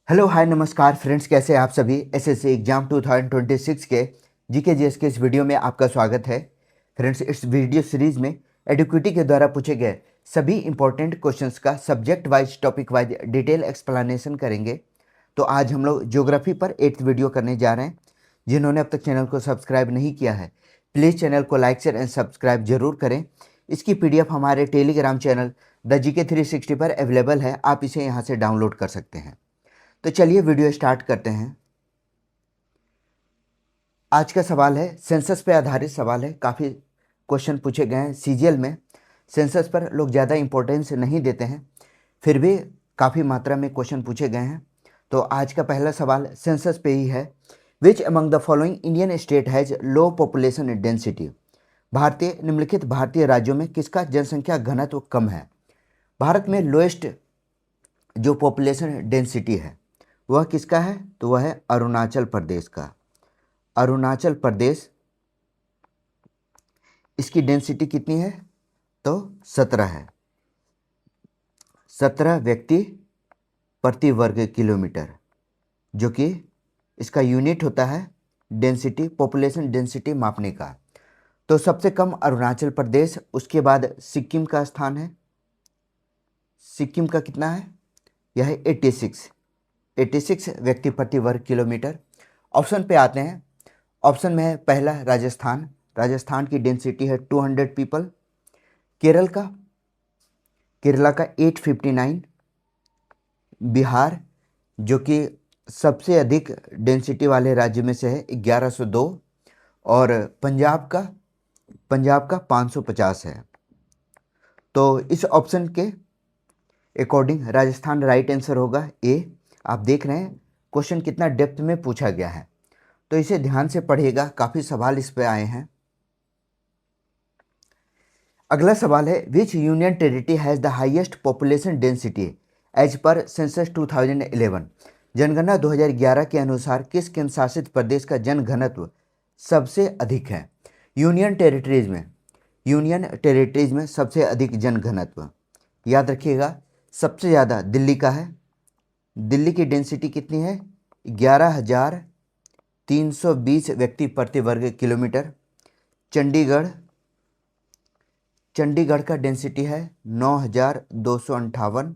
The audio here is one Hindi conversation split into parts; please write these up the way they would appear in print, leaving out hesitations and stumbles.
हेलो हाय नमस्कार फ्रेंड्स, कैसे हैं आप सभी। एसएससी एग्जाम 2026 के जीके जीएस के इस वीडियो में आपका स्वागत है। फ्रेंड्स, इस वीडियो सीरीज में एडुकेटी के द्वारा पूछे गए सभी इंपॉर्टेंट क्वेश्चंस का subject wise topic wise detail explanation करेंगे। तो आज हम लोग ज्योग्राफी पर 8th वीडियो करने जा रहे हैं। जिन्होंने अब तक चैनल को सब्सक्राइब नहीं किया है, प्लीज़ चैनल को लाइक शेयर एंड सब्सक्राइब जरूर करें। इसकी PDF हमारे टेलीग्राम चैनल द जीके 360 पर अवेलेबल है, आप इसे यहाँ से डाउनलोड कर सकते हैं। तो चलिए वीडियो स्टार्ट करते हैं। आज का सवाल है, सेंसस पे आधारित सवाल है। काफ़ी क्वेश्चन पूछे गए हैं सीजीएल में। सेंसस पर लोग ज़्यादा इंपॉर्टेंस नहीं देते हैं, फिर भी काफ़ी मात्रा में क्वेश्चन पूछे गए हैं। तो आज का पहला सवाल सेंसस पे ही है। Which among the following Indian state has low population density. निम्नलिखित भारतीय राज्यों में किसका जनसंख्या घनत्व कम है। भारत में लोएस्ट जो पॉपुलेशन डेंसिटी है वह किसका है, तो वह है अरुणाचल प्रदेश का। अरुणाचल प्रदेश, इसकी डेंसिटी कितनी है, तो 17 है। 17 व्यक्ति प्रति वर्ग किलोमीटर, जो कि इसका यूनिट होता है डेंसिटी, पॉपुलेशन डेंसिटी मापने का। तो सबसे कम अरुणाचल प्रदेश, उसके बाद सिक्किम का स्थान है। सिक्किम का कितना है, यह है 86 व्यक्ति प्रति वर्ग किलोमीटर। ऑप्शन पे आते हैं। ऑप्शन में है पहला राजस्थान। राजस्थान की डेंसिटी है 200 पीपल। केरला का 859। बिहार, जो कि सबसे अधिक डेंसिटी वाले राज्य में से है, 1102। और पंजाब का 550 है। तो इस ऑप्शन के अकॉर्डिंग राजस्थान राइट आंसर होगा ए। आप देख रहे हैं क्वेश्चन कितना डेप्थ में पूछा गया है, तो इसे ध्यान से पढ़िएगा, काफ़ी सवाल इस पे आए हैं। अगला सवाल है, which union territory has the highest population density as per census 2011। जनगणना 2011 के अनुसार किस केंद्र शासित प्रदेश का जन घनत्व सबसे अधिक है। यूनियन टेरिटरीज में सबसे अधिक जन घनत्व, याद रखिएगा, सबसे ज़्यादा दिल्ली का है। दिल्ली की डेंसिटी कितनी है, 11,320 व्यक्ति प्रति वर्ग किलोमीटर। चंडीगढ़ का डेंसिटी है 9,258।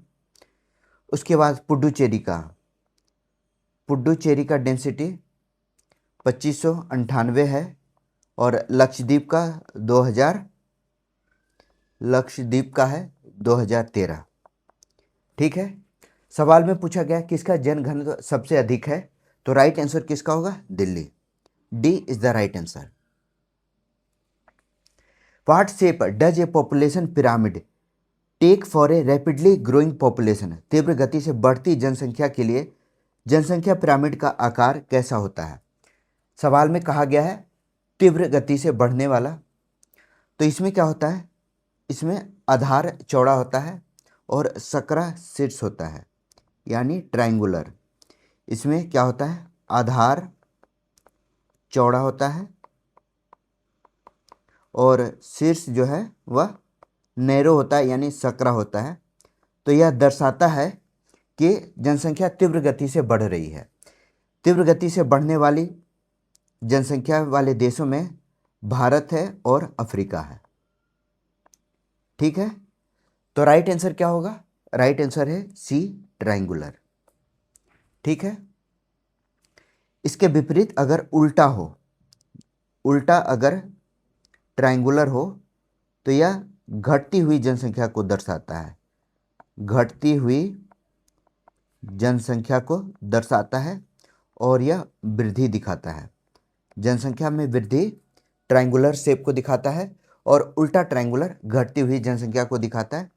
उसके बाद पुडुचेरी का डेंसिटी 2598 है। और लक्षद्वीप का है 2013। ठीक है। सवाल में पूछा गया किसका जनघनत्व सबसे अधिक है, तो राइट आंसर किसका होगा, Delhi. D is the right answer. What shape does a population pyramid take for a rapidly growing population. तीव्र गति से बढ़ती जनसंख्या के लिए जनसंख्या पिरामिड का आकार कैसा होता है। सवाल में कहा गया है तीव्र गति से बढ़ने वाला, तो इसमें क्या होता है, इसमें आधार चौड़ा होता है और सकरा शीर्ष होता है, यानी ट्रायंगुलर। इसमें क्या होता है, आधार चौड़ा होता है और शीर्ष जो है वह नैरो होता है, यानी सकरा होता है। तो यह दर्शाता है कि जनसंख्या तीव्र गति से बढ़ रही है। तीव्र गति से बढ़ने वाली जनसंख्या वाले देशों में भारत है और अफ्रीका है। ठीक है। तो राइट आंसर क्या होगा, राइट आंसर है सी, ट्रायंगुलर। ठीक है। इसके विपरीत अगर उल्टा अगर ट्रायंगुलर हो तो यह घटती हुई जनसंख्या को दर्शाता है। घटती हुई जनसंख्या को दर्शाता है और यह वृद्धि दिखाता है। जनसंख्या में वृद्धि ट्रायंगुलर शेप को दिखाता है और उल्टा ट्रायंगुलर घटती हुई जनसंख्या को दिखाता है।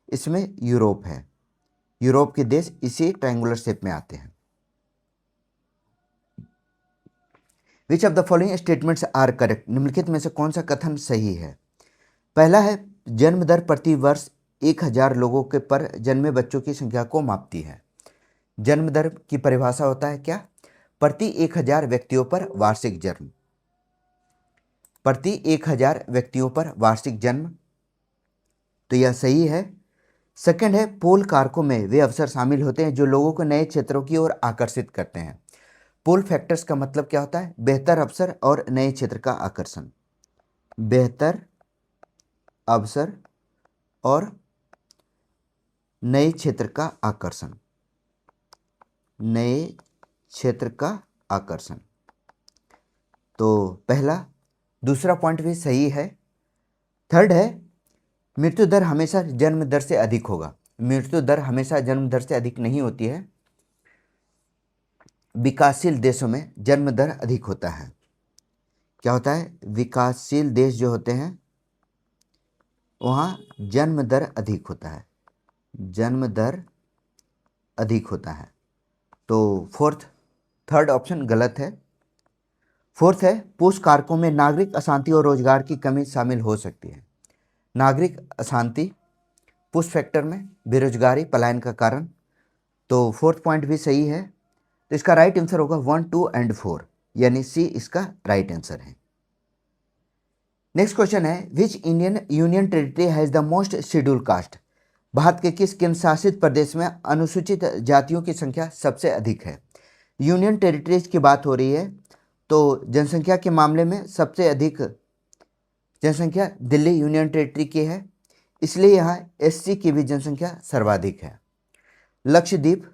इसमें यूरोप है, यूरोप के देश इसी ट्रायंगुलर शेप में आते हैं। Which of the following statements are correct. निम्नलिखित में से कौन सा कथन सही है। पहला है, जन्म दर प्रति वर्ष 1000 लोगों के पर जन्मे बच्चों की संख्या को मापती है। जन्म दर की परिभाषा होता है क्या, प्रति 1000 व्यक्तियों पर वार्षिक जन्म। प्रति 1000 व्यक्तियों पर वार्षिक जन्म, तो यह सही है। सेकंड है पुल कारकों में वे अवसर शामिल होते हैं जो लोगों को नए क्षेत्रों की ओर आकर्षित करते हैं। पुल फैक्टर्स का मतलब क्या होता है? बेहतर अवसर और नए क्षेत्र का आकर्षण। बेहतर अवसर और नए क्षेत्र का आकर्षण। नए क्षेत्र का आकर्षण। तो पहला, दूसरा पॉइंट भी सही है। थर्ड है मृत्यु दर हमेशा जन्म दर से अधिक होगा। मृत्यु दर हमेशा जन्म दर से अधिक नहीं होती है। विकासशील देशों में जन्म दर अधिक होता है। क्या होता है? विकासशील देश जो होते हैं वहाँ जन्म दर अधिक होता है। जन्म दर अधिक होता है। तो थर्ड ऑप्शन गलत है। फोर्थ है पुश कारकों में नागरिक अशांति और रोजगार की कमी शामिल हो सकती है। नागरिक अशांति पुश फैक्टर में बेरोजगारी पलायन का कारण। तो फोर्थ पॉइंट भी सही है। तो इसका राइट आंसर होगा 1, 2 एंड 4, यानी सी इसका राइट आंसर है। नेक्स्ट क्वेश्चन है which Indian union territory has the most schedule caste. Bharat के किस केंद्र शासित प्रदेश में अनुसूचित जातियों की संख्या सबसे अधिक है? यूनियन टेरिटरीज की बात हो रही है तो जनसंख्या के मामले में सबसे अधिक जनसंख्या दिल्ली यूनियन टेरिटरी की है, इसलिए यहाँ एससी की भी जनसंख्या सर्वाधिक है। लक्षद्वीप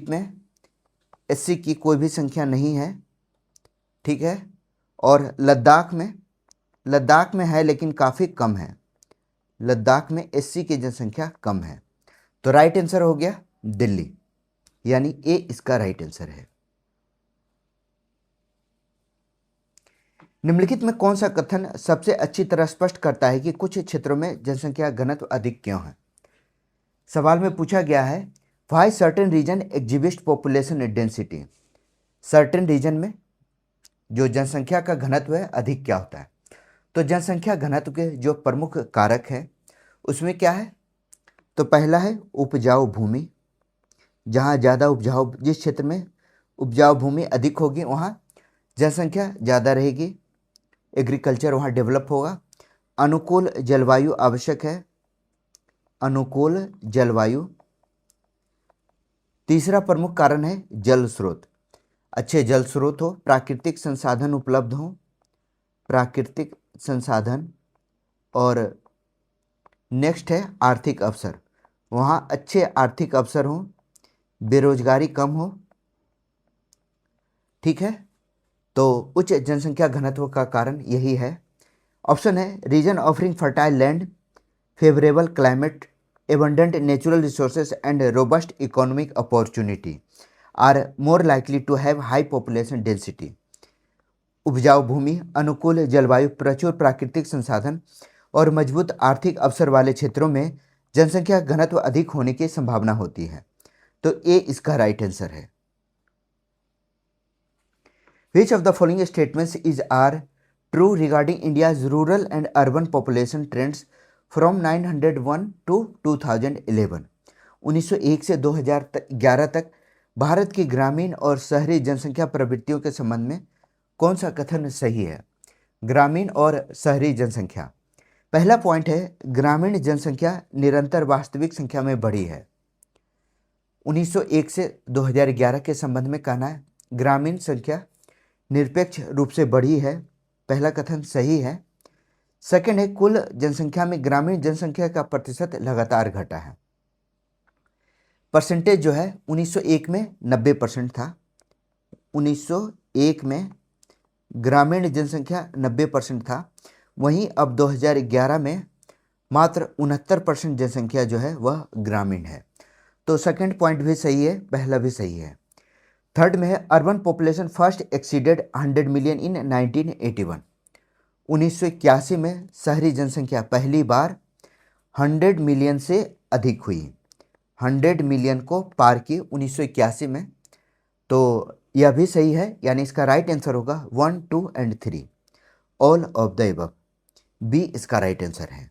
में एससी की कोई भी संख्या नहीं है, ठीक है। और लद्दाख में है लेकिन काफ़ी कम है। लद्दाख में एससी की जनसंख्या कम है। तो राइट आंसर हो गया दिल्ली, यानी ए इसका राइट आंसर है। निम्नलिखित में कौन सा कथन सबसे अच्छी तरह स्पष्ट करता है कि कुछ क्षेत्रों में जनसंख्या घनत्व अधिक क्यों है? सवाल में पूछा गया है why certain region exhibit population density. Certain region में जो जनसंख्या का घनत्व है अधिक क्या होता है? तो जनसंख्या घनत्व के जो प्रमुख कारक हैं उसमें क्या है? तो पहला है उपजाऊ भूमि। जहाँ ज़्यादा जिस क्षेत्र में उपजाऊ भूमि अधिक होगी वहाँ जनसंख्या ज़्यादा रहेगी, एग्रीकल्चर वहाँ डेवलप होगा। अनुकूल जलवायु आवश्यक है। अनुकूल जलवायु। तीसरा प्रमुख कारण है जल स्रोत। अच्छे जल स्रोत हो, प्राकृतिक संसाधन उपलब्ध हो, प्राकृतिक संसाधन। और नेक्स्ट है आर्थिक अवसर। वहाँ अच्छे आर्थिक अवसर हों, बेरोजगारी कम हो, ठीक है। तो उच्च जनसंख्या घनत्व का कारण यही है। ऑप्शन है region offering fertile land, favourable climate, abundant natural resources and robust economic opportunity are more likely to have high population density. उपजाऊ भूमि, अनुकूल जलवायु, प्रचुर प्राकृतिक संसाधन और मजबूत आर्थिक अवसर वाले क्षेत्रों में जनसंख्या घनत्व अधिक होने की संभावना होती है। तो ए इसका राइट आंसर है। Which of the following statements is are true regarding India's rural and urban population trends from 901 to 2011? 1901 से 2011 तक भारत की ग्रामीण और शहरी जनसंख्या प्रवृत्तियों के संबंध में कौन सा कथन सही है? ग्रामीण और शहरी जनसंख्या। पहला पॉइंट है ग्रामीण जनसंख्या निरंतर वास्तविक संख्या में बढ़ी है। 1901 से 2011 के संबंध में कहना है ग्रामीण संख्या निरपेक्ष रूप से बढ़ी है, पहला कथन सही है। सेकंड है कुल जनसंख्या में ग्रामीण जनसंख्या का प्रतिशत लगातार घटा है। परसेंटेज जो है 1901 में 90% था। 1901 में ग्रामीण जनसंख्या 90% था, वहीं अब 2011 में मात्र 69% जनसंख्या जो है वह ग्रामीण है। तो सेकंड पॉइंट भी सही है, पहला भी सही है। थर्ड में है urban population first exceeded 100 million in 1981। 1981 में शहरी जनसंख्या पहली बार 100 मिलियन से अधिक हुई, 100 मिलियन को पार की 1981 में। तो यह भी सही है, यानी इसका राइट आंसर होगा 1, 2 and 3, all of the above. B इसका राइट आंसर है।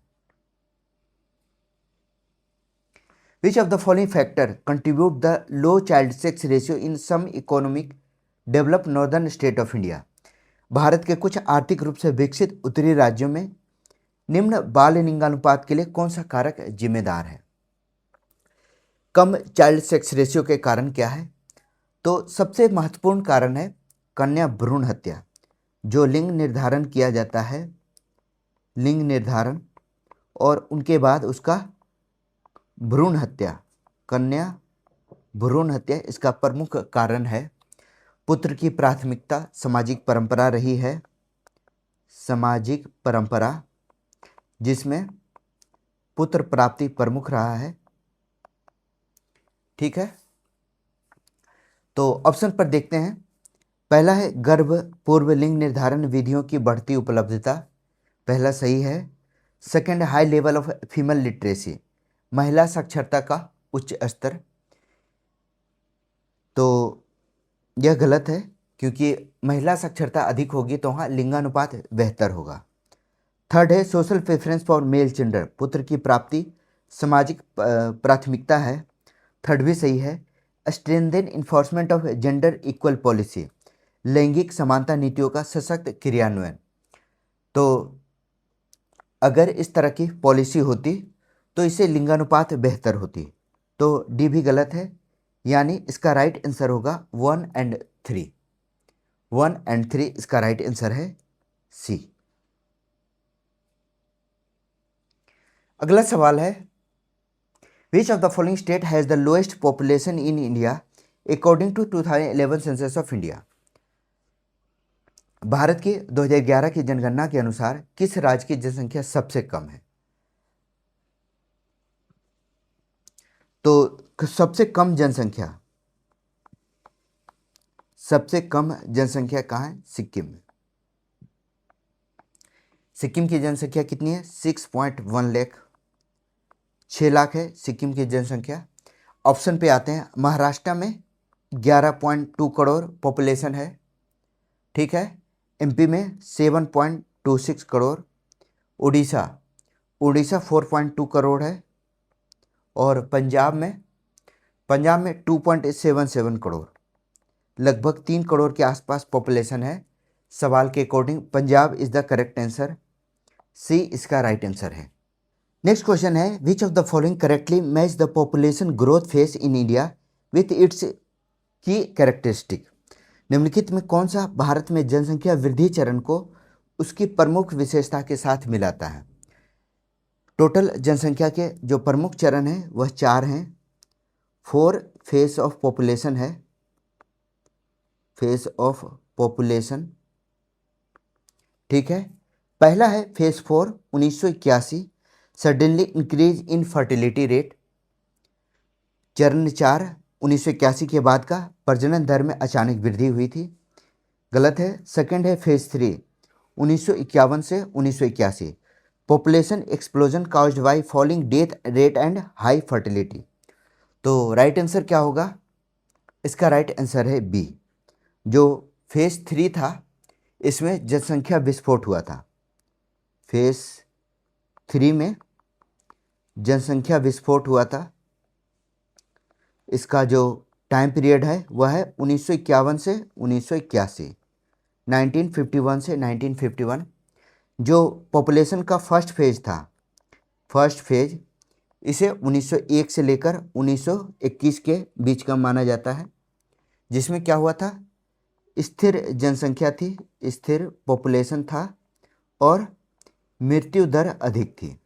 Which of the following factor contribute the low child sex ratio in some economic developed northern state of India? Bharat के कुछ आर्थिक रूप से विकसित उत्तरी राज्यों में निम्न बाल लिंगानुपात के लिए कौन सा कारक जिम्मेदार है? कम चाइल्ड सेक्स रेशियो के कारण क्या है? तो सबसे महत्वपूर्ण कारण है कन्या भ्रूण हत्या। जो लिंग निर्धारण किया जाता है, लिंग निर्धारण और उनके बाद उसका भ्रूण हत्या, कन्या भ्रूण हत्या इसका प्रमुख कारण है। पुत्र की प्राथमिकता सामाजिक परंपरा रही है, सामाजिक परंपरा जिसमें पुत्र प्राप्ति प्रमुख रहा है। ठीक है, तो ऑप्शन पर देखते हैं। पहला है गर्भ पूर्व लिंग निर्धारण विधियों की बढ़ती उपलब्धता, पहला सही है। Second, high level of female literacy, महिला साक्षरता का उच्च स्तर, तो यह गलत है क्योंकि महिला साक्षरता अधिक होगी तो वहाँ लिंगानुपात बेहतर होगा। थर्ड है social preference for male gender, पुत्र की प्राप्ति सामाजिक प्राथमिकता है, थर्ड भी सही है। Strengthen enforcement of gender equal policy, लैंगिक समानता नीतियों का सशक्त क्रियान्वयन, तो अगर इस तरह की पॉलिसी होती तो इससे लिंगानुपात बेहतर होती, तो डी भी गलत है, यानी इसका राइट आंसर होगा 1 और 3। 1 और 3 इसका राइट आंसर है सी। अगला सवाल है which of the following state has the lowest population in India according to 2011 census of India. भारत की 2011 की जनगणना के अनुसार किस राज्य की जनसंख्या सबसे कम है? तो सबसे कम जनसंख्या कहाँ है? सिक्किम में। सिक्किम की जनसंख्या कितनी है? 6.1 लाख, 6 लाख है सिक्किम की जनसंख्या। ऑप्शन पे आते हैं। महाराष्ट्र में 11.2 करोड़ पॉपुलेशन है, ठीक है। एमपी में 7.26 करोड़, उड़ीसा 4.2 करोड़ है, और पंजाब में 2.77 करोड़, लगभग 3 करोड़ के आसपास पॉपुलेशन है। सवाल के according Punjab is the correct answer, C इसका राइट आंसर है। नेक्स्ट क्वेश्चन है which of the following correctly match the population growth phase in India with its key characteristic. निम्नलिखित में कौन सा भारत में जनसंख्या वृद्धि चरण को उसकी प्रमुख विशेषता के साथ मिलाता है? टोटल जनसंख्या के जो प्रमुख चरण हैं वह 4 हैं। 4 फेज ऑफ पॉपुलेशन है, फेज ऑफ पॉपुलेशन, ठीक है। पहला है phase 4 1981, suddenly increase in fertility rate. चरण 4 1981 के बाद का प्रजनन दर में अचानक वृद्धि हुई थी, गलत है। सेकंड है फेज 3 1951 से 1981, population explosion caused by fouling death rate and high fertility. तो राइट आंसर क्या होगा? इसका राइट आंसर है बी। जो फेज 3 था इसमें जनसंख्या विस्फोट हुआ था, फेज 3 में जनसंख्या विस्फोट हुआ था। इसका जो टाइम पीरियड है वह है 1951 से 1981, 1951 से 1951। जो पॉपुलेशन का फर्स्ट फेज था, फर्स्ट फेज, इसे 1901 से लेकर 1921 के बीच का माना जाता है, जिसमें क्या हुआ था? स्थिर जनसंख्या थी, स्थिर पॉपुलेशन था और मृत्यु दर अधिक थी,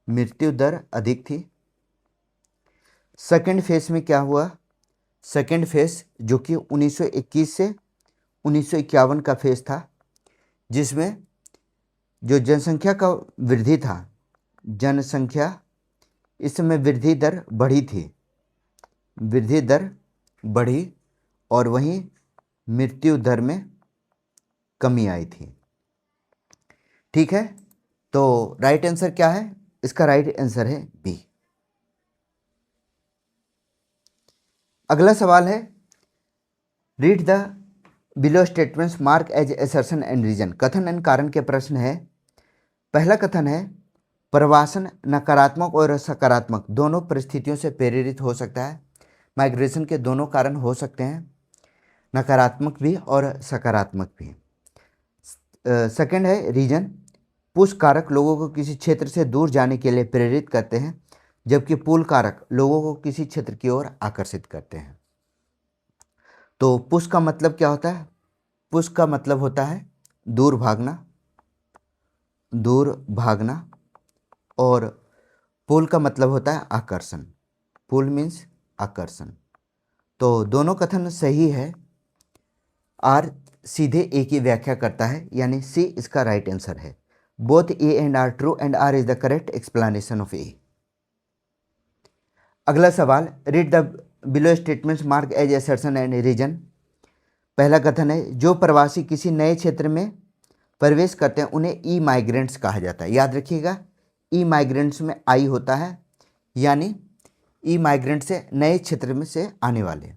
मृत्यु दर अधिक थी। सेकेंड फेज में क्या हुआ? सेकेंड फेज जो कि 1921 से 1951 का फेज था, जिसमें जो जनसंख्या का वृद्धि था, जनसंख्या इस समय वृद्धि दर बढ़ी थी, वृद्धि दर बढ़ी और वहीं मृत्यु दर में कमी आई थी, ठीक है। तो राइट आंसर क्या है? इसका राइट आंसर है बी। अगला सवाल है read the below statements mark as assertion and reason. कथन एंड कारण के प्रश्न है। पहला कथन है प्रवासन नकारात्मक और सकारात्मक दोनों परिस्थितियों से प्रेरित हो सकता है। माइग्रेशन के दोनों कारण हो सकते हैं, नकारात्मक भी और सकारात्मक भी। सेकंड है रीजन, पुश कारक लोगों को किसी क्षेत्र से दूर जाने के लिए प्रेरित करते हैं, जबकि पुल कारक लोगों को किसी क्षेत्र की ओर आकर्षित करते हैं। तो पुश का मतलब क्या होता है? पुश का मतलब होता है दूर भागना, दूर भागना, और पुल का मतलब होता है आकर्षण। पुल मीन्स आकर्षण। तो दोनों कथन सही है। आर सीधे ए की व्याख्या करता है, यानी सी इसका राइट आंसर है। Both A and R true and R is the correct explanation of A. अगला सवाल, read the below statements mark as assertion and reason. पहला कथन है, जो प्रवासी किसी नए क्षेत्र में प्रवेश करते हैं उन्हें ई माइग्रेंट्स कहा जाता है। याद रखिएगा, ई माइग्रेंट्स में आई होता है, यानी ई माइग्रेंट से नए क्षेत्र में से आने वाले,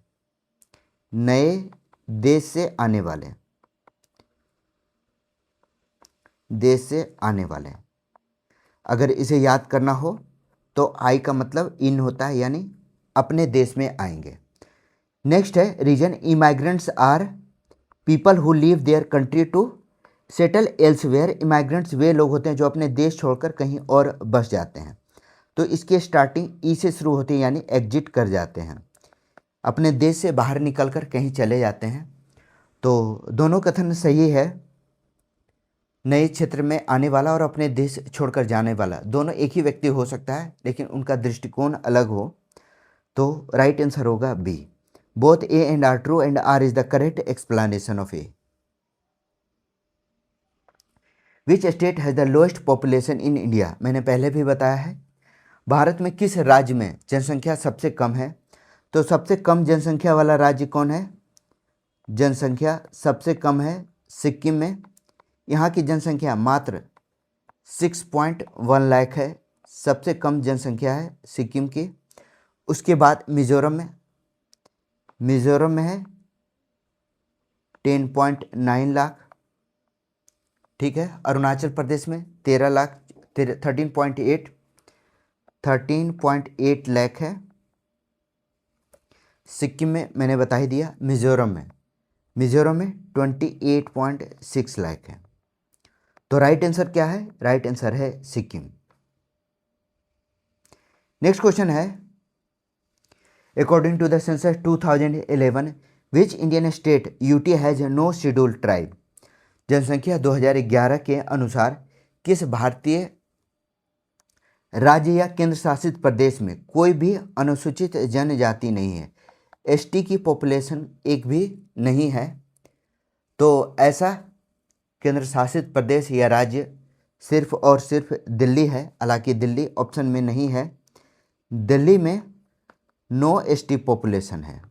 नए देश से आने वाले, देश से आने वाले। अगर इसे याद करना हो तो आई का मतलब इन होता है, यानी अपने देश में आएंगे। नेक्स्ट है reason, immigrants are people who leave their country to settle elsewhere. Immigrants वे लोग होते हैं जो अपने देश छोड़कर कहीं और बस जाते हैं। तो इसकी स्टार्टिंग ई से शुरू होती है, यानी एग्जिट कर जाते हैं, अपने देश से बाहर निकलकर कहीं चले जाते हैं। तो दोनों कथन सही है। नए क्षेत्र में आने वाला और अपने देश छोड़कर जाने वाला दोनों एक ही व्यक्ति हो सकता है, लेकिन उनका दृष्टिकोण अलग हो। तो राइट आंसर होगा B. Both A and R true and R is the correct explanation of A. Which state has the lowest population in India. मैंने पहले भी बताया है, भारत में किस राज्य में जनसंख्या सबसे कम है। तो सबसे कम जनसंख्या वाला राज्य कौन है? जनसंख्या सबसे कम है सिक्किम में। यहाँ की जनसंख्या मात्र 6.1 लाख है, सबसे कम जनसंख्या है सिक्किम की। उसके बाद मिजोरम में है 10.9 लाख, ठीक है। अरुणाचल प्रदेश में 13.8 लाख है। सिक्किम में मैंने बता ही दिया। मिजोरम में 28.6 लाख है। तो राइट आंसर क्या है? राइट आंसर है सिक्किम। नेक्स्ट क्वेश्चन है, according to the census 2011 which Indian state UT has no scheduled tribe. जनसंख्या 2011 के अनुसार किस भारतीय राज्य या केंद्र शासित प्रदेश में कोई भी अनुसूचित जनजाति नहीं है? एसटी की पॉपुलेशन एक भी नहीं है। तो ऐसा केंद्र शासित प्रदेश या राज्य सिर्फ और सिर्फ दिल्ली है। हालांकि दिल्ली ऑप्शन में नहीं है। दिल्ली में नो एसटी पॉपुलेशन है,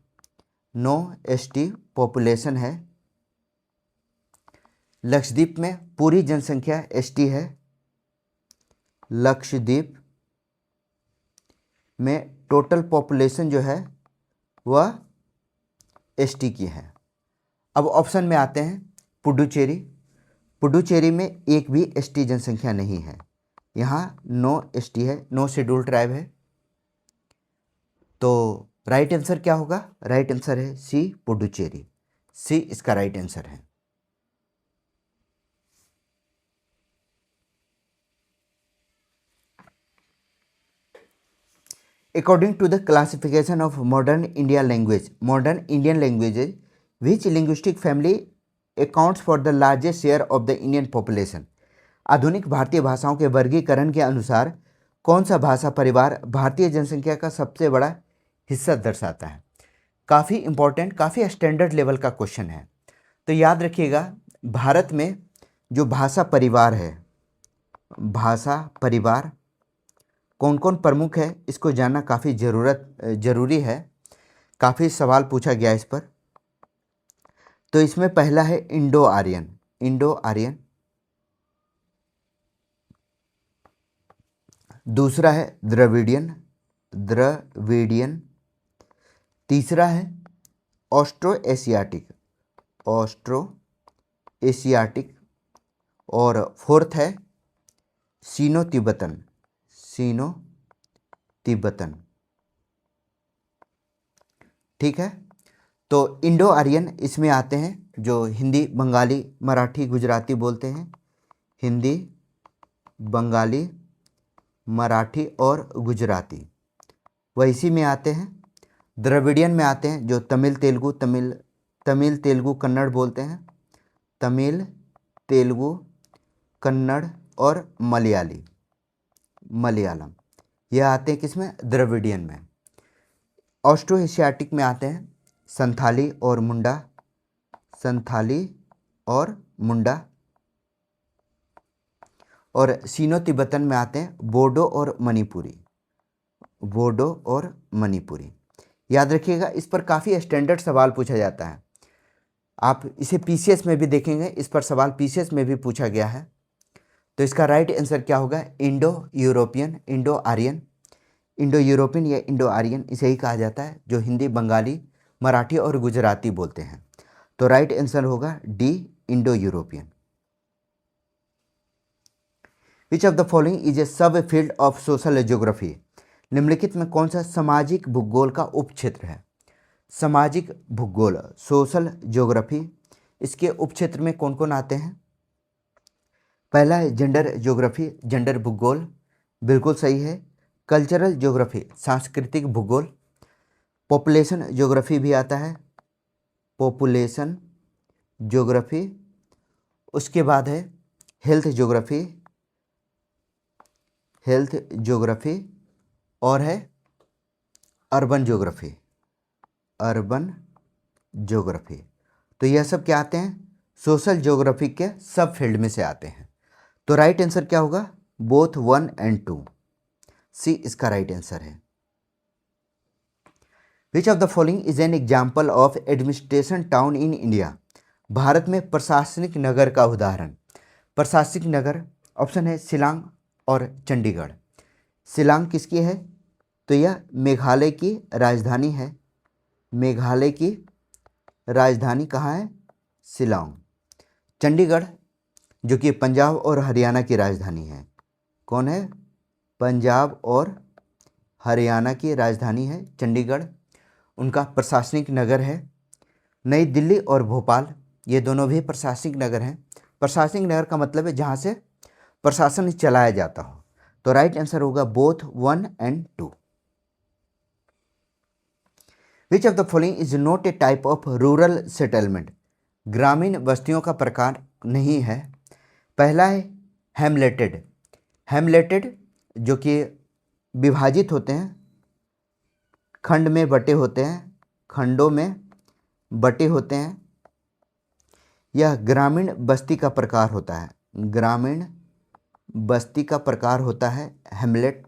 नो एसटी पॉपुलेशन है। लक्षद्वीप में पूरी जनसंख्या एसटी है। लक्षद्वीप में टोटल पॉपुलेशन जो है वह एसटी की है। अब ऑप्शन में आते हैं पुडुचेरी। पुडुचेरी में एक भी एसटी जनसंख्या नहीं है, यहाँ नो एसटी है, नो शेड्यूल्ड ट्राइब है। तो राइट आंसर क्या होगा? राइट आंसर है सी, पुडुचेरी। सी इसका राइट आंसर है। According to the classification of modern Indian language, modern Indian languages, which linguistic family accounts for the largest share of the Indian population? आधुनिक भारतीय भाषाओं के वर्गीकरण के अनुसार कौन सा भाषा परिवार भारतीय जनसंख्या का सबसे बड़ा हिस्सा दर्शाता है? काफ़ी इंपॉर्टेंट, काफ़ी स्टैंडर्ड लेवल का क्वेश्चन है। तो याद रखिएगा, भारत में जो भाषा परिवार है, भाषा परिवार कौन कौन प्रमुख है, इसको जानना काफ़ी ज़रूरी है। काफ़ी सवाल पूछा गया इस पर। तो इसमें पहला है इंडो आर्यन। Indo Aryan. दूसरा है द्रविडियन। द्रविडियन। तीसरा है ऑस्ट्रो एशियाटिक। Austro Asiatic. और फोर्थ है सीनो तिब्बतन। सीनो तिब्बतन, ठीक है। तो इंडो आर्यन इसमें आते हैं जो हिंदी, बंगाली, मराठी, गुजराती बोलते हैं। हिंदी, बंगाली, मराठी और गुजराती वह इसी में आते हैं। द्रविडियन में आते हैं जो तमिल तेलुगु कन्नड़ बोलते हैं, तमिल तेलुगु कन्नड़ और मलयालम यह आते हैं किसमें, द्रविडियन में। ऑस्ट्रो एशियाटिक में आते हैं संथाली और मुंडा, और सीनो तिब्बतन में आते हैं बोडो और मणिपुरी। याद रखिएगा, इस पर काफ़ी स्टैंडर्ड सवाल पूछा जाता है। आप इसे पीसीएस में भी देखेंगे, इस पर सवाल पीसीएस में भी पूछा गया है। तो इसका राइट आंसर क्या होगा, इंडो यूरोपियन या इंडो आर्यन इसे ही कहा जाता है, जो हिंदी, बंगाली, मराठी और गुजराती बोलते हैं। तो राइट आंसर होगा D, Indo European. Which of the following is a सब फील्ड ऑफ सोशल ज्योग्राफी। निम्नलिखित में कौन सा सामाजिक भूगोल का उपक्षेत्र है। सामाजिक भूगोल, सोशल ज्योग्राफी, इसके उपक्षेत्र में कौन कौन आते हैं। पहला है जेंडर ज्योग्राफी, जेंडर भूगोल, बिल्कुल सही है। कल्चरल ज्योग्राफी, सांस्कृतिक भूगोल। पॉपुलेशन ज्योग्राफी भी आता है, पॉपुलेशन ज्योग्राफी। उसके बाद है हेल्थ ज्योग्राफी और है अर्बन ज्योग्राफी। तो यह सब क्या आते हैं, सोशल ज्योग्राफी के सब फील्ड में से आते हैं। तो राइट आंसर क्या होगा, बोथ 1 और 2, सी इसका राइट आंसर है। Which of the following is an example of administration town in India. Bharat में प्रशासनिक नगर का उदाहरण। प्रशासनिक नगर ऑप्शन है शिलांग और चंडीगढ़। शिलांग किसकी है, तो यह मेघालय की राजधानी है। मेघालय की राजधानी कहाँ है, शिलांग। चंडीगढ़ जो कि पंजाब और हरियाणा की राजधानी है। कौन है, पंजाब और हरियाणा की राजधानी है चंडीगढ़, उनका प्रशासनिक नगर है। नई दिल्ली और भोपाल ये दोनों भी प्रशासनिक नगर हैं। प्रशासनिक नगर का मतलब है जहाँ से प्रशासन चलाया जाता हो। तो राइट आंसर होगा बोथ 1 और 2। विच of the following is not a type of rural settlement. ग्रामीण बस्तियों का प्रकार नहीं है। पहला है हेमलेटेड जो कि विभाजित होते हैं, खंडों में बटे होते हैं। यह ग्रामीण बस्ती का प्रकार होता है, हेमलेट।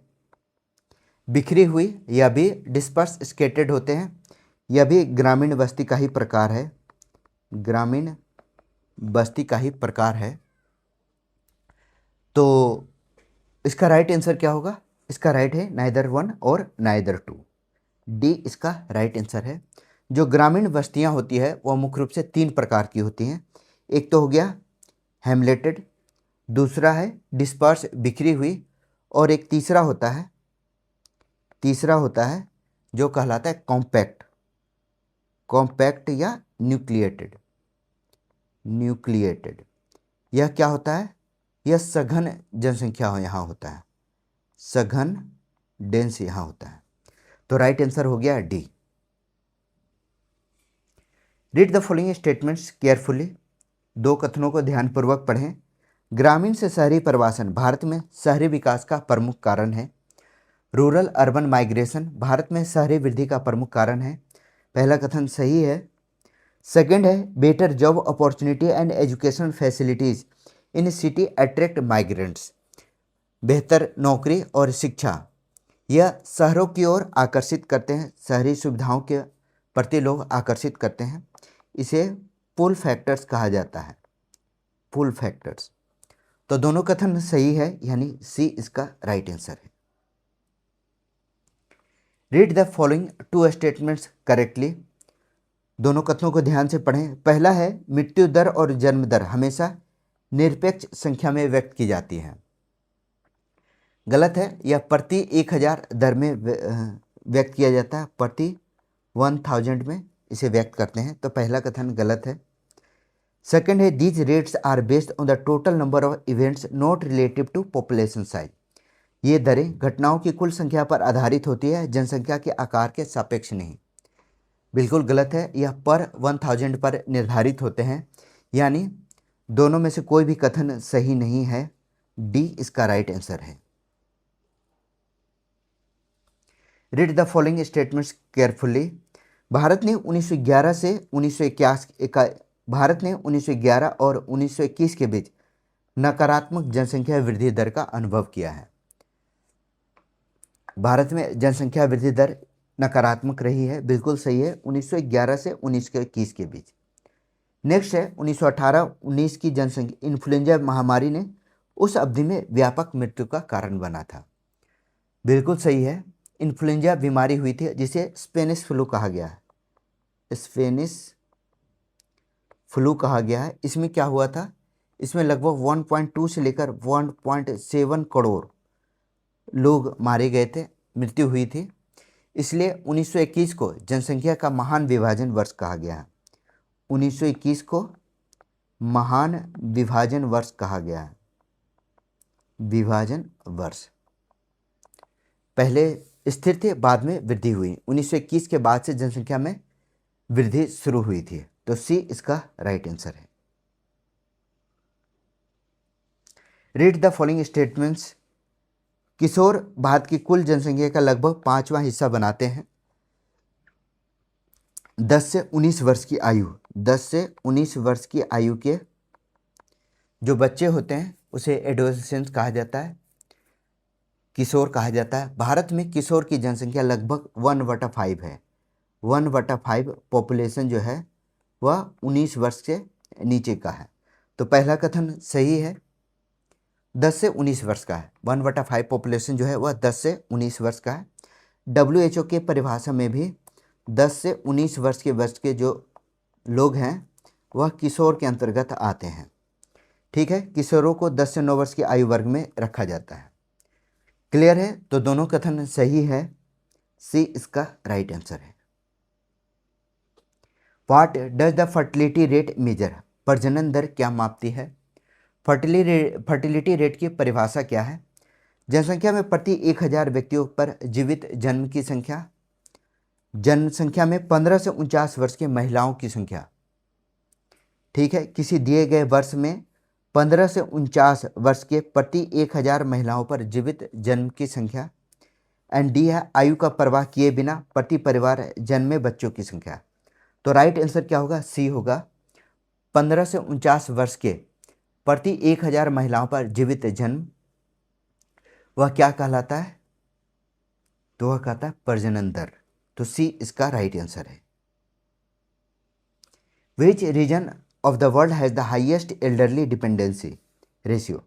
बिखरी हुई, यह भी डिस्पर्स स्केटेड होते हैं, यह भी ग्रामीण बस्ती का ही प्रकार है। तो इसका राइट आंसर क्या होगा, इसका राइट है नाइदर 1 और नाइदर 2, डी इसका राइट आंसर है। जो ग्रामीण बस्तियां होती है वह मुख्य रूप से 3 प्रकार की होती हैं। एक तो हो गया हेमलेटेड, दूसरा है डिस्पर्स बिखरी हुई, और एक तीसरा होता है जो कहलाता है कॉम्पैक्ट या न्यूक्लिएटेड। यह क्या होता है, यह सघन जनसंख्या यहाँ होता है, सघन डेंस यहाँ होता है। तो राइट आंसर हो गया D. Read the following statements carefully. 2 कथनों को ध्यानपूर्वक पढ़ें। ग्रामीण से शहरी प्रवासन भारत में शहरी विकास का प्रमुख कारण है। रूरल अर्बन माइग्रेशन भारत में शहरी वृद्धि का प्रमुख कारण है। पहला कथन सही है। सेकंड है better job opportunity and education facilities in city attract migrants. बेहतर नौकरी और शिक्षा यह शहरों की ओर आकर्षित करते हैं, शहरी सुविधाओं के प्रति लोग आकर्षित करते हैं। इसे पुल फैक्टर्स कहा जाता है, पुल फैक्टर्स। तो दोनों कथन सही है, यानी सी इसका राइट आंसर है। Read the following 2 statements correctly. दोनों कथनों को ध्यान से पढ़ें। पहला है मृत्यु दर और जन्म दर हमेशा निरपेक्ष संख्या में व्यक्त की जाती है। गलत है, यह प्रति 1000 दर में व्यक्त किया जाता है, प्रति 1000 में इसे व्यक्त करते हैं। तो पहला कथन गलत है। सेकंड है these rates are based on the total number of events not relative to population size. ये दरें घटनाओं की कुल संख्या पर आधारित होती है, जनसंख्या के आकार के सापेक्ष नहीं। बिल्कुल गलत है, यह पर 1000 पर निर्धारित होते हैं, यानी दोनों में से कोई भी कथन सही नहीं है। डी इसका राइट आंसर है। Read the following statements carefully. Bharat ने 1911 और 1921 के बीच नकारात्मक जनसंख्या वृद्धि दर का अनुभव किया है। भारत में जनसंख्या वृद्धि दर नकारात्मक रही है, बिल्कुल सही है, 1911 से 1921 के बीच। नेक्स्ट है 1918-19 की जनसंख्या इन्फ्लुएंजा महामारी ने उस अवधि में व्यापक मृत्यु का कारण बना था। बिल्कुल सही है, इन्फ्लुएंजा बीमारी हुई थी जिसे स्पेनिश फ्लू कहा गया है। स्पेनिश फ्लू कहा गया है। इसमें क्या हुआ था, इसमें लगभग 1.2 से लेकर 1.7 करोड़ लोग मारे गए थे, मृत्यु हुई थी। इसलिए 1921 को जनसंख्या का महान विभाजन वर्ष कहा गया है। 1921 को महान विभाजन वर्ष कहा गया है। विभाजन वर्ष पहले स्थिर थे, बाद में वृद्धि हुई। 1921 के बाद से जनसंख्या में वृद्धि शुरू हुई थी, तो सी इसका राइट आंसर है। Read the following statements. किशोर भारत की कुल जनसंख्या का लगभग 5वां हिस्सा बनाते हैं। 10 से 19 वर्ष की आयु, 10 से 19 वर्ष की आयु के जो बच्चे होते हैं उसे एडोलेसेंस कहा जाता है, किशोर कहा जाता है। भारत में किशोर की जनसंख्या लगभग 1/5 है। 1/5 पॉपुलेशन जो है वह 19 वर्ष से नीचे का है। तो पहला कथन सही है, 10 से 19 वर्ष का है। 1/5 पॉपुलेशन जो है वह 10 से 19 वर्ष का है। WHO के परिभाषा में भी 10 से 19 वर्ष के जो लोग हैं वह किशोर के अंतर्गत आते हैं। ठीक है, किशोरों को 10 से 9 वर्ष की आयु वर्ग में रखा जाता है। क्लियर है, तो दोनों कथन सही है, सी इसका राइट आंसर है। What does the fertility rate measure. प्रजनन दर क्या मापती है। फर्टिलिटी रेट की परिभाषा क्या है। जनसंख्या में प्रति 1000 व्यक्तियों पर जीवित जन्म की संख्या, जनसंख्या में 15 से 49 वर्ष की महिलाओं की संख्या। ठीक है, किसी दिए गए वर्ष में 15 से 49 वर्ष के प्रति 1000 महिलाओं पर जीवित जन्म की संख्या। एंड डी है आयु का परवाह किए बिना प्रति परिवार जन्मे बच्चों की संख्या। तो राइट आंसर क्या होगा, सी होगा। 15 से 49 वर्ष के प्रति 1000 महिलाओं पर जीवित जन्म, वह क्या कहलाता है, तो वह कहता है प्रजनन दर। तो सी इसका राइट आंसर है। Which region of the world has the highest elderly dependency ratio.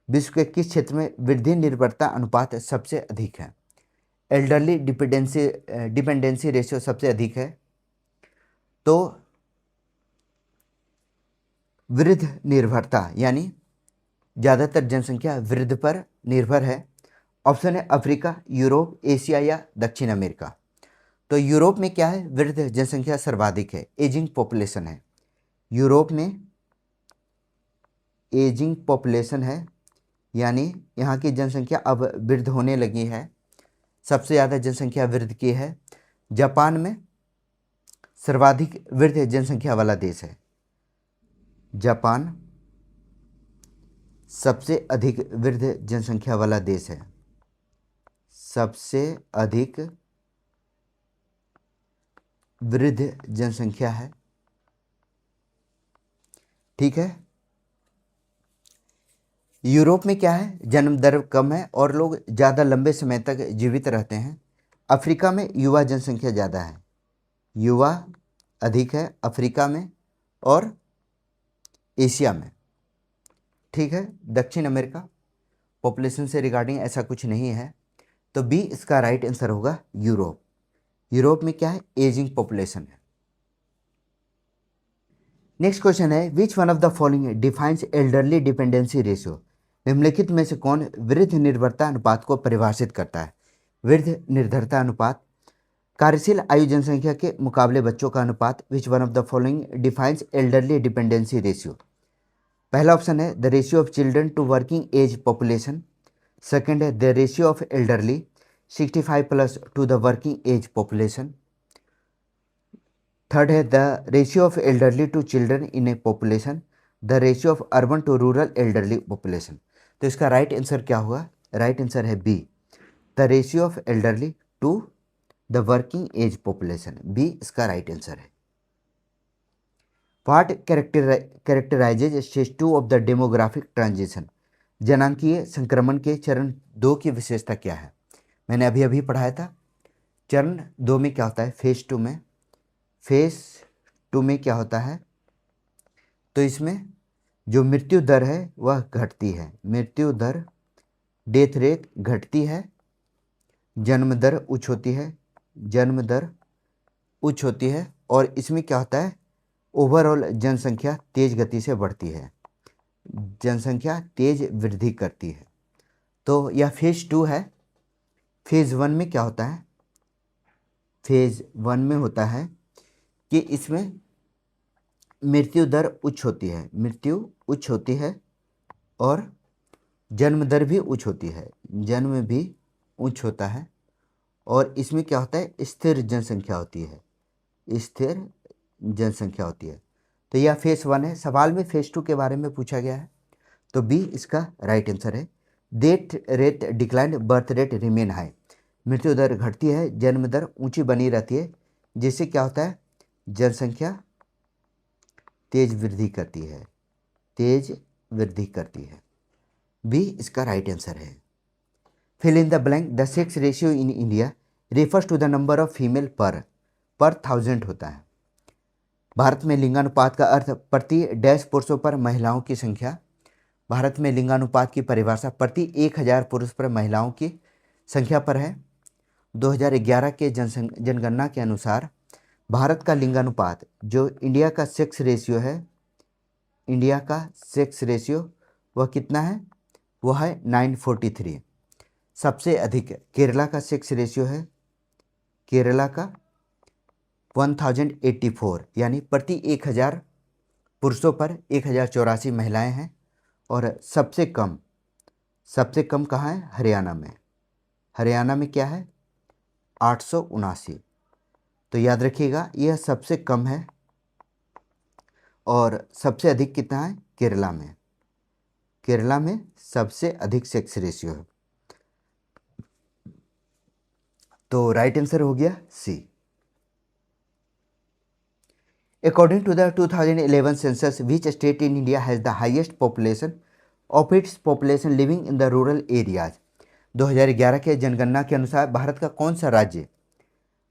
विश्व के किस क्षेत्र में वृद्धि निर्भरता अनुपात सबसे अधिक है। एल्डरली डिपेंडेंसी रेशियो सबसे अधिक है, तो वृद्ध निर्भरता यानी ज़्यादातर जनसंख्या वृद्ध पर निर्भर है। ऑप्शन है अफ्रीका, यूरोप, एशिया या दक्षिण अमेरिका। तो यूरोप में क्या है, वृद्ध जनसंख्या सर्वाधिक है, एजिंग पॉपुलेशन है। यूरोप में एजिंग पॉपुलेशन है, यानी यहाँ की जनसंख्या अब वृद्ध होने लगी है, सबसे ज़्यादा जनसंख्या वृद्ध की है। जापान में सर्वाधिक वृद्ध जनसंख्या वाला देश है। जापान सबसे अधिक वृद्ध जनसंख्या वाला देश है, सबसे अधिक वृद्ध जनसंख्या है। ठीक है, यूरोप में क्या है, जन्म दर कम है और लोग ज़्यादा लंबे समय तक जीवित रहते हैं। अफ्रीका में युवा जनसंख्या ज़्यादा है, युवा अधिक है अफ्रीका में और एशिया में। ठीक है, दक्षिण अमेरिका पॉपुलेशन से रिगार्डिंग ऐसा कुछ नहीं है, तो बी इसका राइट आंसर होगा यूरोप। यूरोप में क्या है, एजिंग पॉपुलेशन है। नेक्स्ट क्वेश्चन है which one of the following defines elderly dependency ratio. निम्नलिखित में से कौन वृद्ध निर्भरता अनुपात को परिभाषित करता है। वृद्ध निर्भरता अनुपात कार्यशील आयु जनसंख्या के मुकाबले बच्चों का अनुपात, which one of the following defines elderly dependency ratio. पहला ऑप्शन है the ratio of children to working age population. Second है the ratio of elderly 65+ to the working age population. Third है the ratio of elderly to children in a population, the ratio of urban to rural elderly population. तो इसका राइट आंसर क्या हुआ? राइट आंसर है B, the ratio of elderly to the working age population. B इसका राइट आंसर है। What characterizes stage 2 of the demographic transition. जनांकीय संक्रमण के चरण 2 की विशेषता क्या है? मैंने अभी अभी पढ़ाया था। चरण 2 में क्या होता है? फेज 2 में, फेज 2 में क्या होता है? तो इसमें जो मृत्यु दर है वह घटती है, मृत्यु दर डेथ रेट घटती है, जन्म दर उच्च होती है, जन्म दर उच्च होती है, और इसमें क्या होता है? ओवरऑल जनसंख्या तेज गति से बढ़ती है, जनसंख्या तेज वृद्धि करती है। तो यह फेज 2 है। फेज 1 में क्या होता है? फेज 1 में होता है कि इसमें मृत्यु दर उच्च होती है, मृत्यु उच्च होती है, और जन्म दर भी उच्च होती है, जन्म भी उच्च होता है, और इसमें क्या होता है? स्थिर जनसंख्या होती है, स्थिर जनसंख्या होती है। तो यह फेज 1 है। सवाल में फेज 2 के बारे में पूछा गया है, तो बी इसका राइट आंसर है। Death rate decline, birth rate remain high. मृत्यु दर घटती है, जन्म दर ऊंची बनी रहती है, जिससे क्या होता है? जनसंख्या तेज वृद्धि करती है, तेज वृद्धि करती है। बी इसका राइट आंसर है। Fill in the blank, the sex ratio in India refers to the number of female per 1000 होता है। भारत में लिंगानुपात का अर्थ प्रति डैश पुरुषों पर महिलाओं की संख्या। भारत में लिंगानुपात की परिभाषा प्रति 1000 पुरुष पर महिलाओं की संख्या पर है। 2011 के जनगणना के अनुसार भारत का लिंगानुपात, जो इंडिया का सेक्स रेशियो है, इंडिया का सेक्स रेशियो वह कितना है? वह है 943। सबसे अधिक केरला का सेक्स रेशियो है, केरला का 1084, यानी प्रति 1000 पुरुषों पर 1084 महिलाएं हैं। और सबसे कम कहाँ है? हरियाणा में। हरियाणा में क्या है? 879। तो याद रखिएगा, यह सबसे कम है, और सबसे अधिक कितना है? केरला में। केरला में सबसे अधिक सेक्स रेशियो है। तो राइट आंसर हो गया सी। According to the 2011 census, which state in India has the highest population of its population living in the rural areas? 2011 के जनगणना के अनुसार भारत का कौन सा राज्य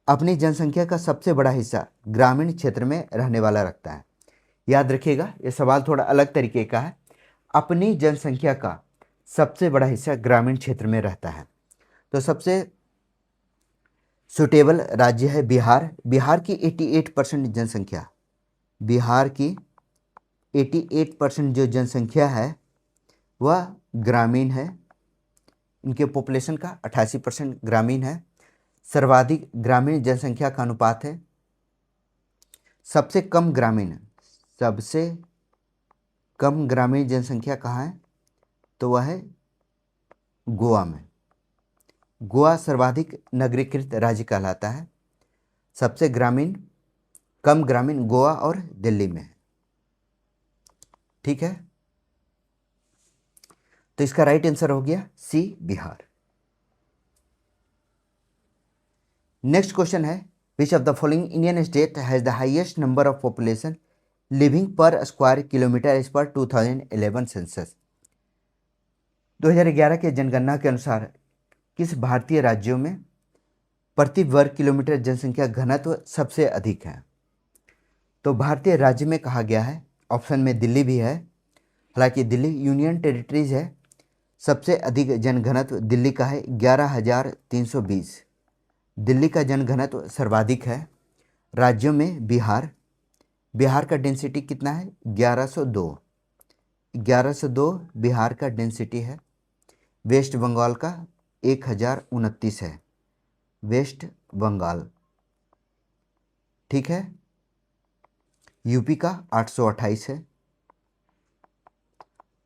अपनी जनसंख्या का सबसे बड़ा हिस्सा ग्रामीण क्षेत्र में रहने वाला रखता है? याद रखिएगा, यह सवाल थोड़ा अलग तरीके का है। अपनी जनसंख्या का सबसे बड़ा हिस्सा ग्रामीण क्षेत्र में रहता है। तो सबसे सुटेबल राज्य है बिहार। बिहार की 88% जनसंख्या, बिहार की 88% जो जनसंख्या है वह ग्रामीण है। इनके पॉपुलेशन का 88% ग्रामीण है। सर्वाधिक ग्रामीण जनसंख्या का अनुपात है। सबसे कम ग्रामीण जनसंख्या कहाँ है? तो वह है गोवा में। गोवा सर्वाधिक नगरीकृत राज्य कहलाता है। सबसे कम ग्रामीण गोवा और दिल्ली में है। ठीक है, तो इसका राइट आंसर हो गया सी, बिहार। नेक्स्ट क्वेश्चन है, which of the following Indian state has the highest number of population living per square kilometre as per 2011 census. 2011 के जनगणना के अनुसार किस भारतीय राज्यों में प्रति वर्ग किलोमीटर जनसंख्या घनत्व सबसे अधिक है? तो भारतीय राज्य में कहा गया है, ऑप्शन में दिल्ली भी है, हालांकि दिल्ली यूनियन टेरिटरीज है। सबसे अधिक जनघनत्व दिल्ली का है 11,320। दिल्ली का जनघनत्व सर्वाधिक है। राज्यों में बिहार का डेंसिटी कितना है? 1102। 1102 बिहार का डेंसिटी है। वेस्ट बंगाल का 1029 है, वेस्ट बंगाल ठीक है। यूपी का 828 है।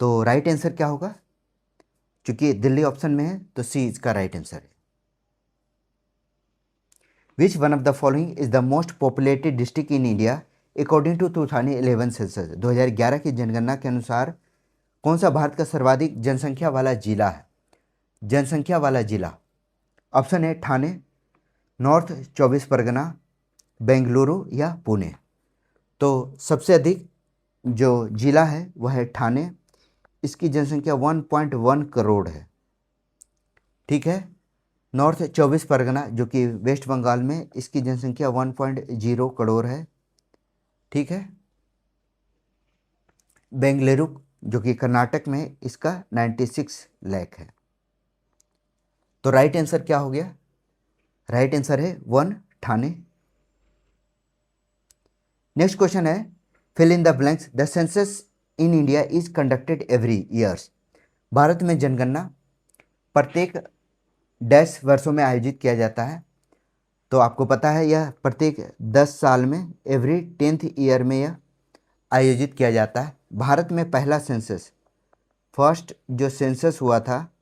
तो राइट आंसर क्या होगा? चूंकि दिल्ली ऑप्शन में है तो सी इसका राइट आंसर है। Which one of the following is the most populated district in India according to 2011 census? 2011 की जनगणना के अनुसार कौन सा भारत का सर्वाधिक जनसंख्या वाला जिला है? जनसंख्या वाला जिला ऑप्शन है ठाणे, नॉर्थ 24 परगना, बेंगलुरु या पुणे। तो सबसे अधिक जो जिला है वह है ठाणे। इसकी जनसंख्या 1.1 करोड़ है। ठीक है। नॉर्थ 24 परगना जो कि वेस्ट बंगाल में, इसकी जनसंख्या 1.0 करोड़ है। ठीक है। बेंगलुरु जो कि कर्नाटक में, इसका 96 लाख है। तो राइट आंसर क्या हो गया? राइट आंसर है 1 ठाणे। नेक्स्ट क्वेश्चन है fill in the blanks the census in India is conducted every years. भारत में जनगणना प्रत्येक डैश वर्षों में आयोजित किया जाता है। तो आपको पता है यह प्रत्येक 10 साल में, एवरी 10th ईयर में यह आयोजित किया जाता है। भारत में पहला सेंसस, फर्स्ट जो सेंसस हुआ था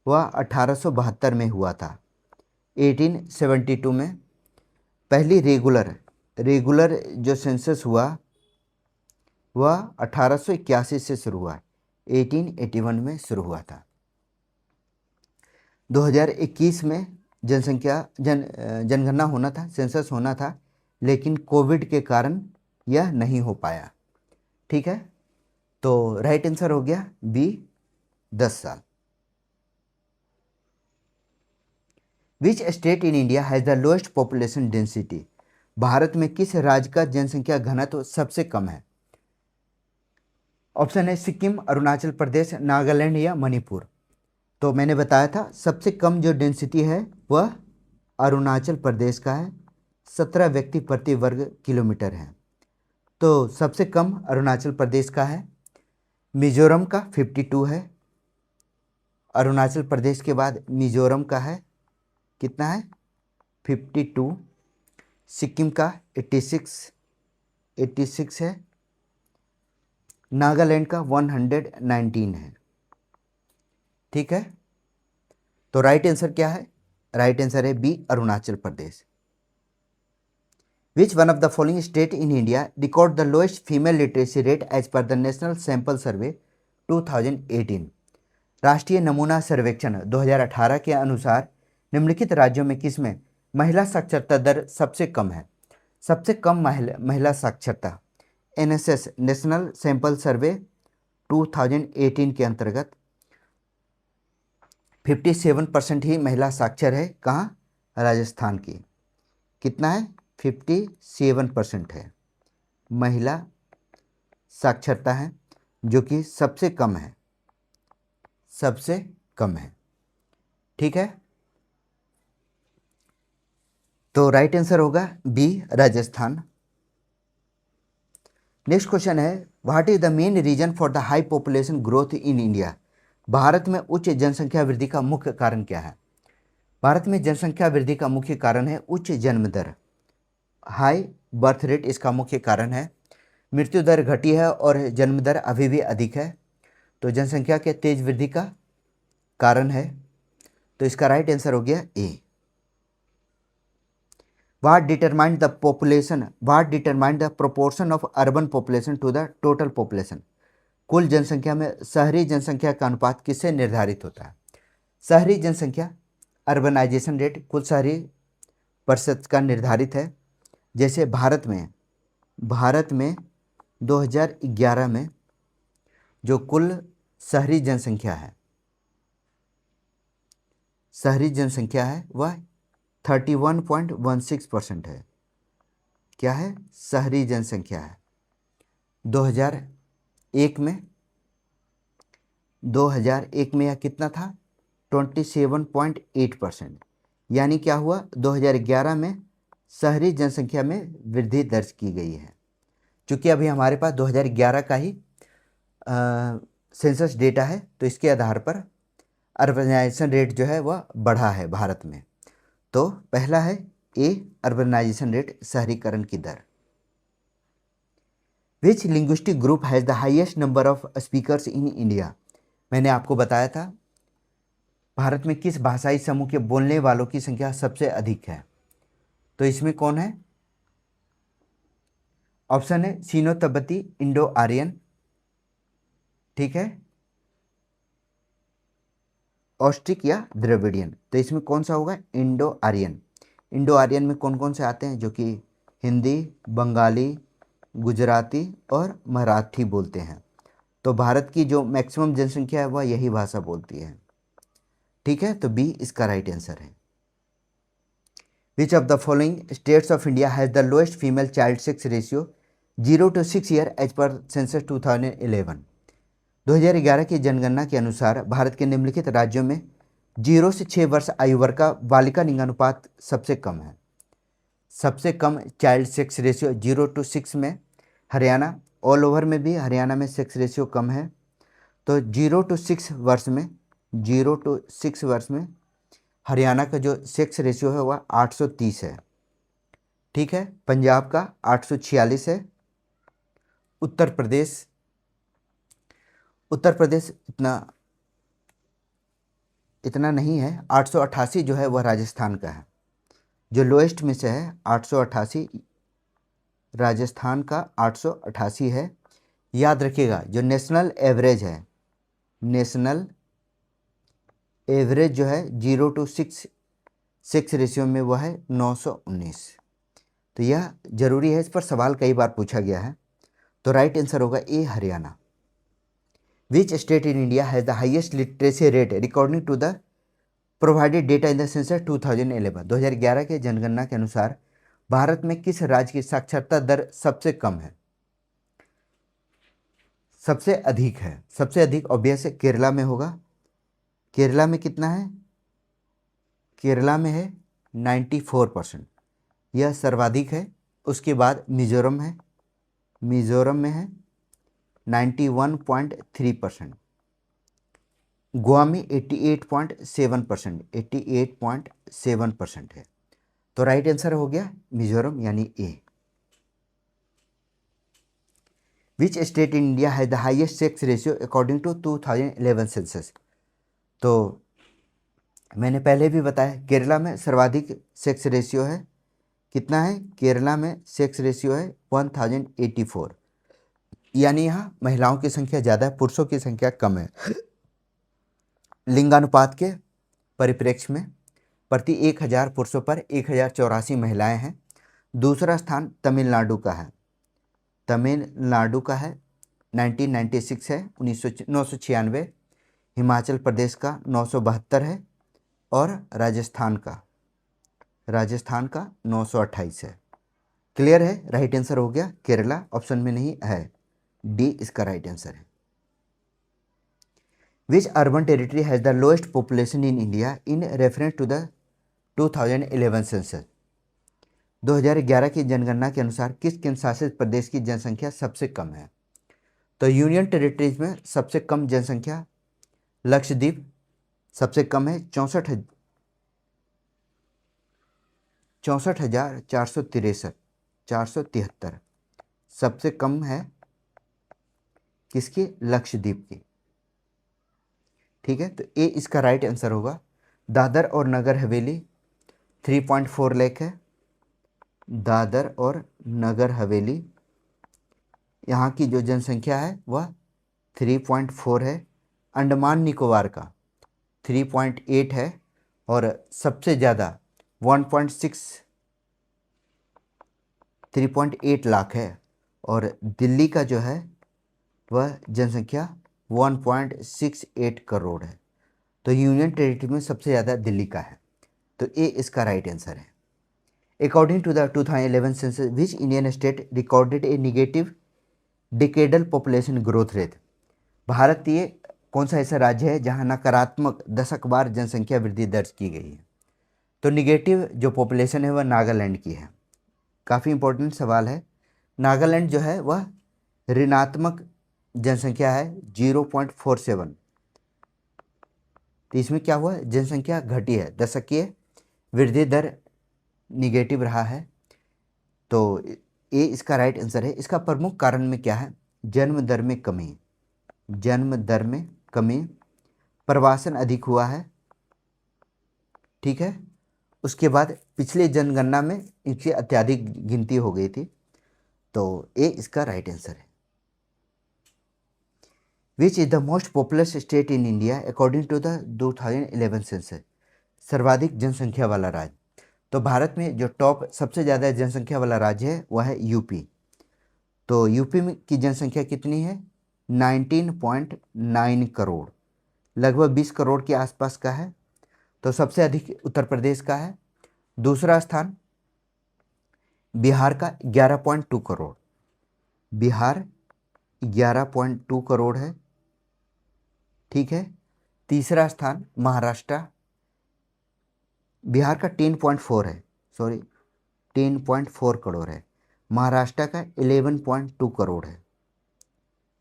वह 1872 में हुआ था। 1872 में पहली रेगुलर जो सेंसस हुआ वह 1881 से शुरू हुआ, 1881 में शुरू हुआ था। 2021 में जनगणना होना था, सेंसस होना था, लेकिन कोविड के कारण यह नहीं हो पाया। ठीक है। तो राइट आंसर हो गया बी 10 साल। विच state in India has the lowest population density? Bharat में किस राज्य का जनसंख्या घनत्व सबसे कम है? ऑप्शन है सिक्किम, अरुणाचल प्रदेश, नागालैंड या मणिपुर। तो मैंने बताया था सबसे कम जो डेंसिटी है वह अरुणाचल प्रदेश का है, 17 व्यक्ति प्रति वर्ग किलोमीटर है। तो सबसे कम अरुणाचल प्रदेश का है। मिजोरम का 52 है। अरुणाचल प्रदेश के बाद मिजोरम का है, कितना है? 52। सिक्किम का 86 है। नागालैंड का 119 है। ठीक है। तो राइट आंसर क्या है? राइट आंसर है B Arunachal Pradesh. Which one of the following state in India record the lowest female literacy rate as per the national sample survey 2018? राष्ट्रीय नमूना सर्वेक्षण 2018 के अनुसार निम्नलिखित राज्यों में किसमें महिला साक्षरता दर सबसे कम है? सबसे कम महिला साक्षरता एनएसएस नेशनल सैंपल सर्वे 2018 के अंतर्गत 57% ही महिला साक्षर है। कहाँ? राजस्थान की। कितना है? 57% है महिला साक्षरता है, जो कि सबसे कम है, सबसे कम है। ठीक है। तो राइट आंसर होगा बी राजस्थान। नेक्स्ट क्वेश्चन है what is the main reason for the high population growth in India? Bharat में उच्च जनसंख्या वृद्धि का मुख्य कारण क्या है? भारत में जनसंख्या वृद्धि का मुख्य कारण है उच्च जन्म दर, हाई बर्थ रेट इसका मुख्य कारण है। मृत्यु दर घटी है और जन्म दर अभी भी अधिक है, तो जनसंख्या के तेज वृद्धि का कारण है। तो इसका राइट आंसर हो गया ए। What determined the population? What determined the proportion of urban population to the total population? कुल जनसंख्या में शहरी जनसंख्या का अनुपात किससे निर्धारित होता है? शहरी जनसंख्या अर्बनाइजेशन रेट कुल शहरी प्रतिशत का निर्धारित है। जैसे भारत में 2011 में जो कुल शहरी जनसंख्या है वह 31.16% है। क्या है? शहरी जनसंख्या है। 2001 में यह कितना था? 27.8%। यानी क्या हुआ? 2011 में शहरी जनसंख्या में वृद्धि दर्ज की गई है। चूँकि अभी हमारे पास 2011 का ही सेंसस डेटा है, तो इसके आधार पर अर्बनाइजेशन रेट जो है वह बढ़ा है भारत में। तो पहला है ए अर्बनाइजेशन रेट, शहरीकरण की दर। Which linguistic group has the highest number of speakers in India. मैंने आपको बताया था भारत में किस भाषाई समूह के बोलने वालों की संख्या सबसे अधिक है, तो इसमें कौन है? ऑप्शन है सीनो तिब्बती, इंडो आर्यन, ठीक है, ऑस्ट्रिक या द्रविडियन। तो इसमें कौन सा होगा? Indo Aryan. इंडो आर्यन में कौन कौन से आते हैं? जो कि हिंदी, बंगाली, गुजराती और मराठी बोलते हैं। तो भारत की जो मैक्सिमम जनसंख्या है वह यही भाषा बोलती है, ठीक है। तो बी इसका राइट आंसर है। Which of the following states of India has the lowest female child sex ratio 0 to 6 year age per census 2011। 2011 की जनगणना के अनुसार भारत के निम्नलिखित राज्यों में 0 से 6 वर्ष आयु वर्ग का बालिका लिंगानुपात सबसे कम है। सबसे कम चाइल्ड सेक्स रेशियो 0 to 6 में हरियाणा, ऑल ओवर में भी हरियाणा में सेक्स रेशियो कम है। तो 0 to 6 वर्ष में, 0 to 6 वर्ष में हरियाणा का जो सेक्स रेशियो है वह 830 है, ठीक है। पंजाब का 846 है। उत्तर प्रदेश इतना नहीं है, 888 जो है वह राजस्थान का है, जो लोएस्ट में से है 888, राजस्थान का 888 है। याद रखिएगा जो नेशनल एवरेज है, नेशनल एवरेज जो है 0 to 6 सेक्स रेशियो में वह है 919। तो यह जरूरी है, इस पर सवाल कई बार पूछा गया है। तो राइट आंसर होगा A Haryana. Which state in India has the highest literacy rate according to the provided data in the census 2011। 2011 के जनगणना के अनुसार भारत में किस राज्य की साक्षरता दर सबसे कम है? सबसे अधिक है, सबसे अधिक ऑब्वियस है केरला में होगा। केरला में कितना है? केरला में है 94%, यह सर्वाधिक है। उसके बाद मिजोरम है, मिजोरम में है 91.3%, गोवा में 88.7%, 88.7% है। तो राइट आंसर हो गया मिजोरम यानी A. Which state in India has the highest sex ratio according to 2011 census. तो मैंने पहले भी बताया केरला में सर्वाधिक सेक्स रेशियो है। कितना है? केरला में सेक्स रेशियो है 1084, यानी यहाँ महिलाओं की संख्या ज़्यादा है, पुरुषों की संख्या कम है। लिंगानुपात के परिप्रेक्ष्य में प्रति 1000 पुरुषों पर 1084 महिलाएं हैं। दूसरा स्थान तमिलनाडु का है, तमिलनाडु का है 1996 है, 996। हिमाचल प्रदेश का 972 है और राजस्थान का 928 है। क्लियर है? राइट आंसर हो गया केरला, ऑप्शन में नहीं है, डी इसका राइट आंसर है। Which urban territory has the lowest population in India in reference to the 2011 census. 2011 की जनगणना के अनुसार किस केंद्र शासित प्रदेश की जनसंख्या सबसे कम है? तो यूनियन टेरिटरीज में सबसे कम जनसंख्या लक्षद्वीप सबसे कम है 64,473 सबसे कम है किसकी? लक्षद्वीप की, ठीक है। तो ए इसका राइट आंसर होगा। दादर और नगर हवेली 3.4 लाख है, दादर और नगर हवेली यहाँ की जो जनसंख्या है वह 3.4 है। अंडमान निकोबार का 3.8 है और सबसे ज़्यादा 3.8 लाख है। और दिल्ली का जो है वह जनसंख्या 1.68 करोड़ है। तो यूनियन टेरिटरी में सबसे ज़्यादा दिल्ली का है, तो ए इसका राइट आंसर है। According to the 2011 census which Indian state recorded a negative decadal population growth rate. भारतीय कौन सा ऐसा राज्य है जहां नकारात्मक दशकवार जनसंख्या वृद्धि दर्ज की गई है? तो निगेटिव जो पॉपुलेशन है वह नागालैंड की है। काफ़ी इंपॉर्टेंट सवाल है। नागालैंड जो है वह ऋणात्मक जनसंख्या है 0.47। तो इसमें क्या हुआ? जनसंख्या घटी है, दशकीय वृद्धि दर निगेटिव रहा है। तो ए इसका राइट आंसर है। इसका प्रमुख कारण में क्या है? जन्म दर में कमी, जन्म दर में कमी, प्रवासन अधिक हुआ है, ठीक है। उसके बाद पिछले जनगणना में इनकी अत्यधिक गिनती हो गई थी। तो ए इसका राइट आंसर है। Which is the most populous state in India according to the 2011 census? सर्वाधिक जनसंख्या वाला राज्य। तो भारत में जो टॉप सबसे ज़्यादा जनसंख्या वाला राज्य है वह है यूपी। तो यूपी में की जनसंख्या कितनी है? 19.9 करोड़, लगभग 20 करोड़ के आसपास का है। तो सबसे अधिक उत्तर प्रदेश का है। दूसरा स्थान बिहार का 11.2 करोड़, बिहार 11.2 करोड़ है, ठीक है। तीसरा स्थान महाराष्ट्र, बिहार का 10.4 है, सॉरी 10.4 करोड़ है, महाराष्ट्र का 11.2 करोड़ है,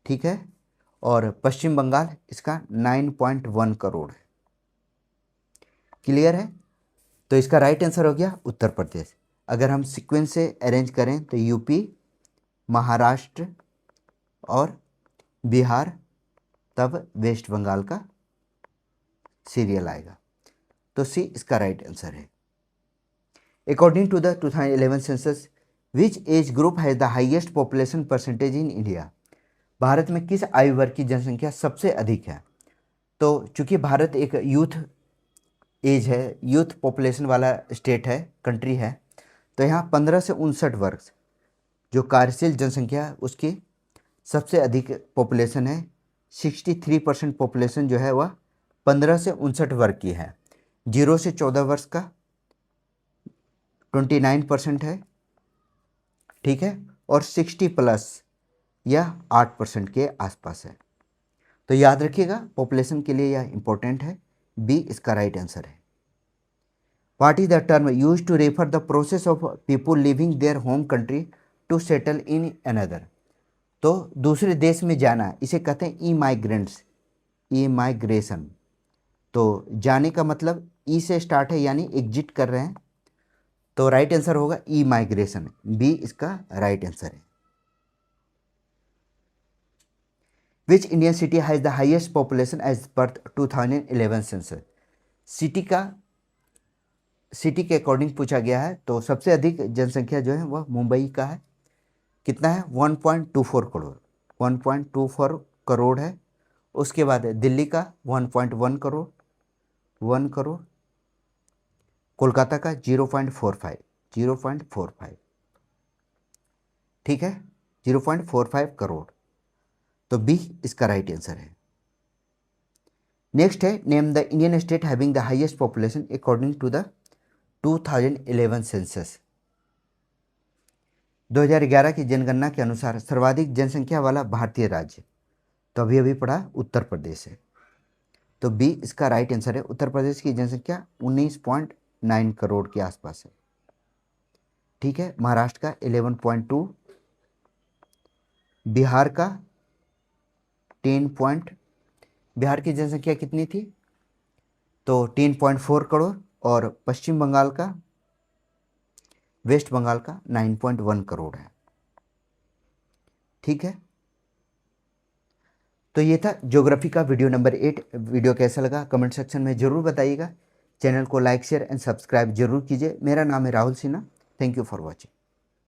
ठीक है। और पश्चिम बंगाल इसका 9.1 करोड़ है। क्लियर है? तो इसका राइट आंसर हो गया उत्तर प्रदेश। अगर हम सीक्वेंस से अरेंज करें तो यूपी, महाराष्ट्र और बिहार, तब वेस्ट बंगाल का सीरियल आएगा। तो सी इसका राइट आंसर है। According to the 2011 census which age group has the highest population percentage in India? Bharat में किस आयु वर्ग की जनसंख्या सबसे अधिक है? तो चूंकि भारत एक यूथ एज है, यूथ पॉपुलेशन वाला स्टेट है, कंट्री है, तो यहाँ 15 से 59 वर्ष जो कार्यशील जनसंख्या है उसकी सबसे अधिक पॉपुलेशन है। 63% पॉपुलेशन जो है वह 15 से 59 वर्ग की है। 0 से 14 वर्ष का 29% है, ठीक है। और 60 प्लस यह 8% के आसपास है। तो याद रखिएगा, पॉपुलेशन के लिए यह इंपॉर्टेंट है। बी इसका राइट आंसर है। What is the term use to refer the process of people living their home country to settle in another? तो दूसरे देश में जाना, इसे कहते हैं ई माइग्रेंट्स, ई माइग्रेशन। तो जाने का मतलब ई से स्टार्ट है, यानी एग्जिट कर रहे हैं। तो राइट आंसर होगा ई माइग्रेशन, बी इसका राइट आंसर है। Which Indian city has the highest population as per 2011 census? City के अकॉर्डिंग पूछा गया है। तो सबसे अधिक जनसंख्या जो है वह मुंबई का है। कितना है? 1.24 करोड़, 1.24 करोड़ है। उसके बाद दिल्ली का 1.1 करोड़, 1 करोड़। कोलकाता का 0.45, 0.45, ठीक है, 0.45 करोड़। तो बी इसका राइट आंसर है। नेक्स्ट है name the Indian state having the highest population according to the 2011 census. 2011 की जनगणना के अनुसार सर्वाधिक जनसंख्या वाला भारतीय राज्य, तो अभी पढ़ा उत्तर प्रदेश है। तो बी इसका राइट आंसर है। उत्तर प्रदेश की जनसंख्या 19.9 करोड़ के आसपास है, ठीक है। महाराष्ट्र का 11.2, बिहार का 10 बिहार की जनसंख्या कितनी थी? तो 10.4 करोड़। और पश्चिम बंगाल का, वेस्ट बंगाल का 9.1 करोड़ है, ठीक है। तो ये था ज्योग्राफी का वीडियो नंबर 8। वीडियो कैसा लगा कमेंट सेक्शन में ज़रूर बताइएगा। चैनल को लाइक शेयर एंड सब्सक्राइब जरूर कीजिए। मेरा नाम है Rahul Sinha. Thank you for watching.